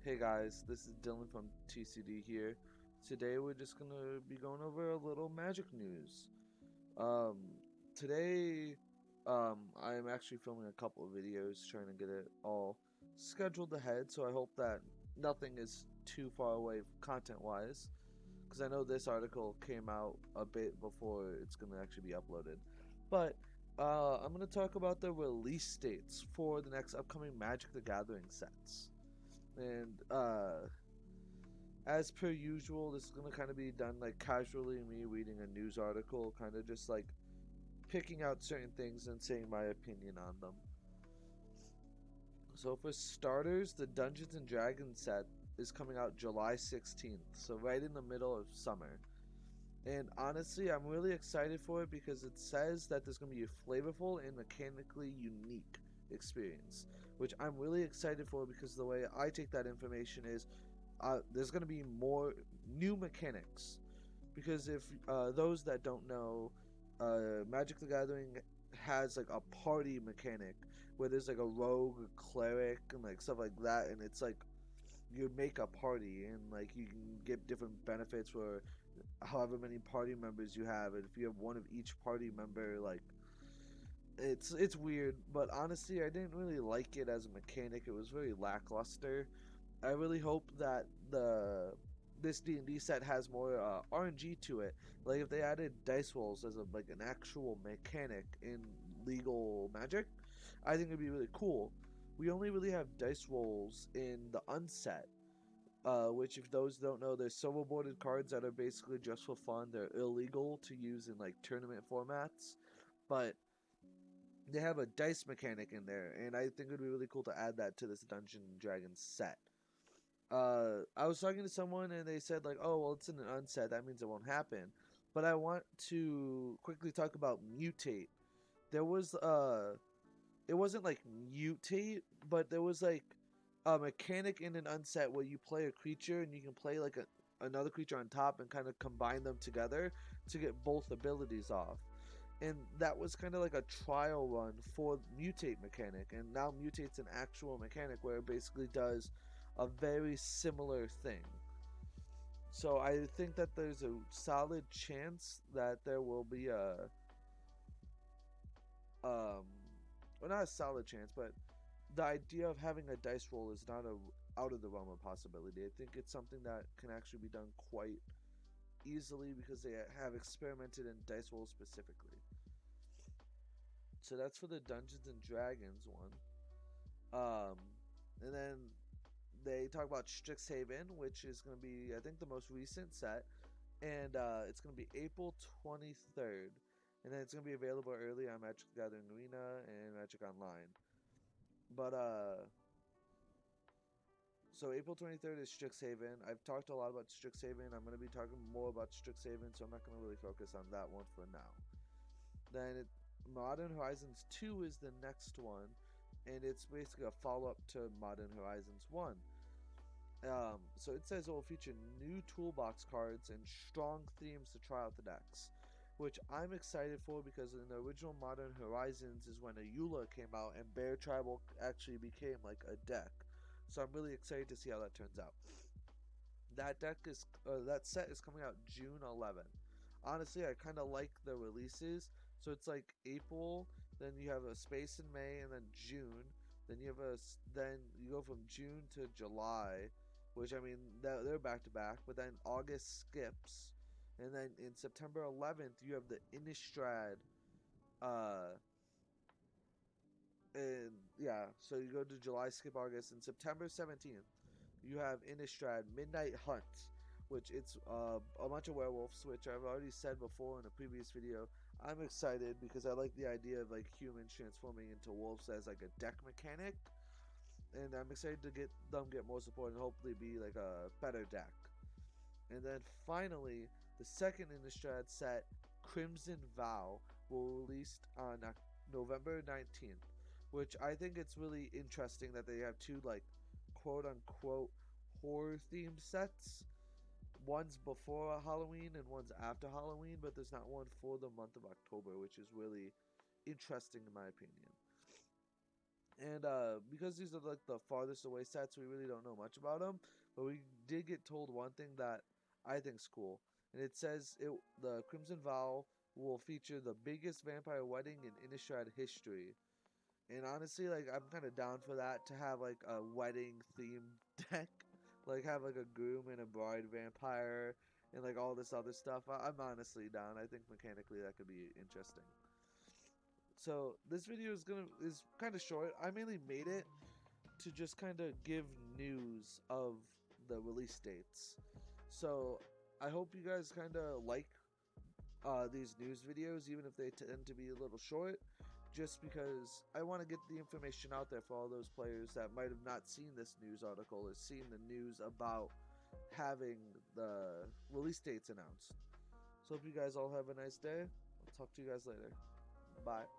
Hey guys, this is Dylan from TCD here. Today we're just gonna be going over a little magic news. Um, today, I am actually filming a couple of videos trying to get it all scheduled ahead, so I hope that nothing is too far away content-wise, because I know this article came out a bit before it's gonna actually be uploaded. But I'm gonna talk about the release dates for the next upcoming Magic the Gathering sets. And as per usual, this is gonna kind of be done like casually, me reading a news article, kind of just like picking out certain things and saying my opinion on them. So for starters, the Dungeons and Dragons set is coming out July 16th, so right in the middle of summer. And honestly, I'm really excited for it because it says that there's going to be a flavorful and mechanically unique experience, which I'm really excited for because the way I take that information is there's going to be more new mechanics. Because if those that don't know, Magic the Gathering has like a party mechanic where there's like a rogue, cleric, and like stuff like that, and it's like you make a party and like you can get different benefits for however many party members you have, and if you have one of each party member, like it's weird. But honestly, I didn't really like it as a mechanic. It was very lackluster. I really hope that the this D&D set has more RNG to it. Like if they added dice rolls as a like an actual mechanic in legal Magic, I think it'd be really cool. We only really have dice rolls in the unset, which if those don't know, they're silver boarded cards that are basically just for fun. They're illegal to use in like tournament formats, but they have a dice mechanic in there, and I think it'd be really cool to add that to this Dungeon and Dragons set. I was talking to someone and they said like, "Oh, well, it's in an unset. That means it won't happen." But I want to quickly talk about mutate. There was it wasn't like mutate, but there was like a mechanic in an unset where you play a creature and you can play like another creature on top and kind of combine them together to get both abilities off. And that was kind of like a trial run for mutate mechanic, and now mutate's an actual mechanic where it basically does a very similar thing. So I think that there's a solid chance that there will be a well, not a solid chance, but the idea of having a dice roll is not a out of the realm of possibility. I think it's something that can actually be done quite easily because they have experimented in dice rolls specifically. So that's for the Dungeons and Dragons one. Um, and then they talk about Strixhaven, which is going to be, I think, the most recent set, and it's going to be April 23rd, and then it's going to be available early on Magic the Gathering Arena and Magic Online. But so April 23rd is Strixhaven. I've talked a lot about Strixhaven. I'm going to be talking more about Strixhaven, so I'm not going to really focus on that one for now. Then Modern Horizons 2 is the next one, and it's basically a follow-up to Modern Horizons 1. So it says it will feature new toolbox cards and strong themes to try out the decks, which I'm excited for because in the original Modern Horizons is when Ayula came out and Bear Tribal actually became like a deck. So I'm really excited to see how that turns out. That set is coming out June 11th. Honestly, I kind of like the releases. So it's like April, then you have a space in May, and then June. Then you go from June to July, which I mean they're back to back. But then August skips, and then in September 11th you have the Innistrad. Uh, and yeah, so you go to July, skip August, and September 17th you have Innistrad Midnight Hunt, which it's a bunch of werewolves, which I've already said before in a previous video. I'm excited because I like the idea of like humans transforming into wolves as like a deck mechanic, and I'm excited to get more support and hopefully be like a better deck. And then finally, the second Innistrad set, Crimson Vow, will release on November 19th, which I think it's really interesting that they have two like quote unquote horror themed sets. One's before Halloween and one's after Halloween, but there's not one for the month of October, which is really interesting in my opinion. And because these are like the farthest away sets, we really don't know much about them. But we did get told one thing that I think's cool, and it says the Crimson Vow will feature the biggest vampire wedding in Innistrad history. And honestly, like I'm kind of down for that, to have like a wedding themed deck, like have like a groom and a bride vampire, and like all this other stuff. I'm honestly down. I think mechanically that could be interesting. So this video is kind of short. I mainly made it to just kind of give news of the release dates. So I hope you guys kind of like these news videos, even if they tend to be a little short, just because I want to get the information out there for all those players that might have not seen this news article or seen the news about having the release dates announced. So hope you guys all have a nice day. I'll talk to you guys later. Bye.